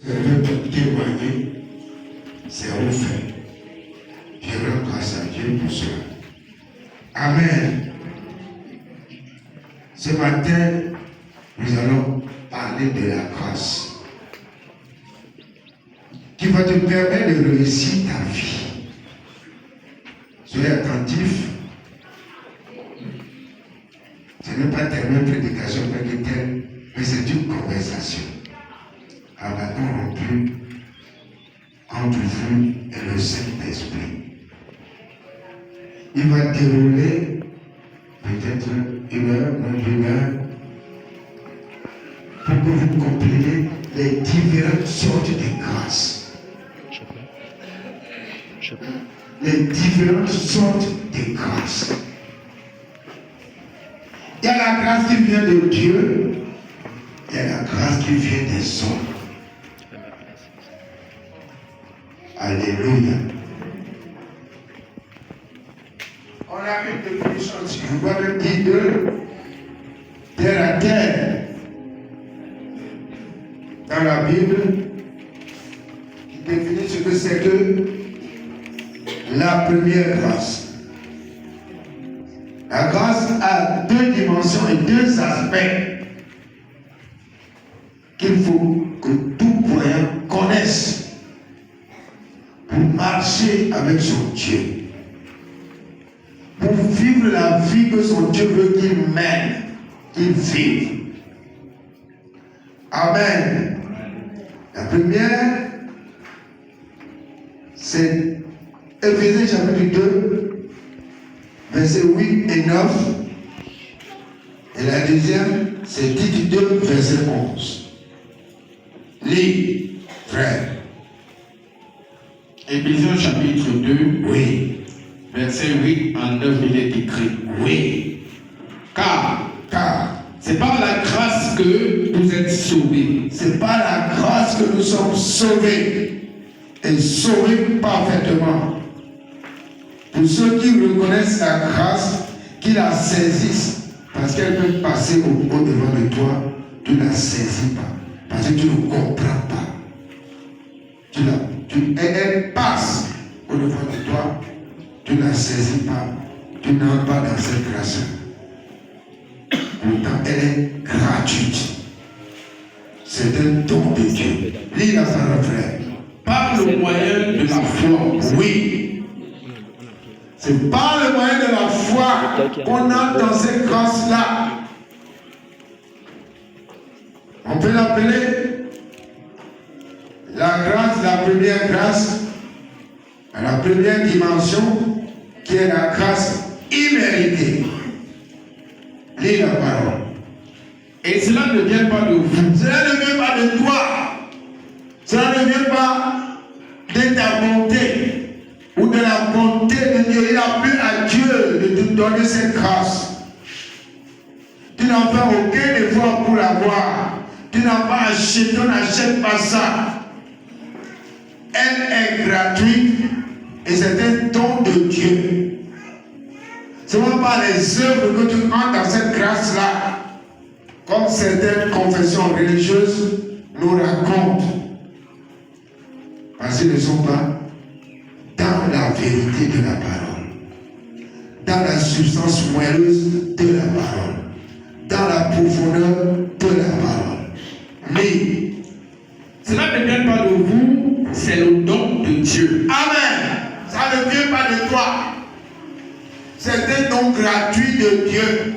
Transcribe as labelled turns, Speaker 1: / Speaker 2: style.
Speaker 1: Je veux témoigner, c'est offert. Je rends grâce à Dieu pour cela. Amen. Ce matin, nous allons parler de la grâce qui va te permettre de réussir ta vie. Soyez attentifs. Ce n'est pas tellement une prédication mais c'est une conversation. Un bâton rompu entre vous et le Saint-Esprit. Il va dérouler peut-être 1 heure, moins d'1 heure, pour que vous compreniez les différentes sortes de grâces. Les différentes sortes de grâces. Il y a la grâce qui vient de Dieu, il y a la grâce qui vient des hommes. Alléluia. On a une définition, si vous voulez dire de terre à terre. Dans la Bible, il définit ce que c'est que la première grâce. La grâce a 2 dimensions et 2 aspects qu'il faut que tout croyant connaisse pour marcher avec son Dieu, pour vivre la vie que son Dieu veut qu'il mène, qu'il vive. Amen. La première, c'est Éphésiens chapitre 2, versets 8 et 9. Et la deuxième, c'est Tite 2, verset 11. Lis, frère.
Speaker 2: Éphésiens chapitre 2,
Speaker 1: Oui.
Speaker 2: verset 8 à 9, il est écrit.
Speaker 1: Oui.
Speaker 2: Car
Speaker 1: C'est
Speaker 2: c'est par la grâce que vous êtes sauvés.
Speaker 1: c'est par la grâce que nous sommes sauvés. Et sauvés parfaitement. Pour ceux qui reconnaissent la grâce, qui la saisissent, parce qu'elle peut passer au devant de toi, tu ne la saisis pas. Parce que tu ne comprends pas. Elle passe au devant de toi, tu ne la saisis pas. Tu n'entres pas dans cette grâce. Pourtant, elle est gratuite. C'est un don de Dieu. Lis la parole, frère.
Speaker 2: Par le moyen de la foi.
Speaker 1: Oui. C'est par le moyen de la foi qu'on entre dans cette grâce-là. On peut l'appeler la grâce, la première grâce, la première dimension, qui est la grâce imméritée. Lis la parole.
Speaker 2: Et cela ne vient pas de vous.
Speaker 1: Cela ne vient pas de toi. Cela ne vient pas de ta bonté ou de la bonté de Dieu. Il a plu à Dieu de te donner cette grâce. Tu n'as fait aucun effort pour l'avoir. Tu n'as pas acheté, on n'achète pas ça. Elle est gratuite et c'est un don de Dieu. Ce n'est pas par les œuvres que tu entres dans cette grâce-là, comme certaines confessions religieuses nous racontent. Parce qu'ils ne sont pas dans la vérité de la parole, dans la substance moelleuse de la parole, dans la profondeur de la parole. Mais
Speaker 2: cela ne vient pas de vous, c'est le don de Dieu.
Speaker 1: Amen. Ça ne vient pas de toi. C'est un don gratuit de Dieu.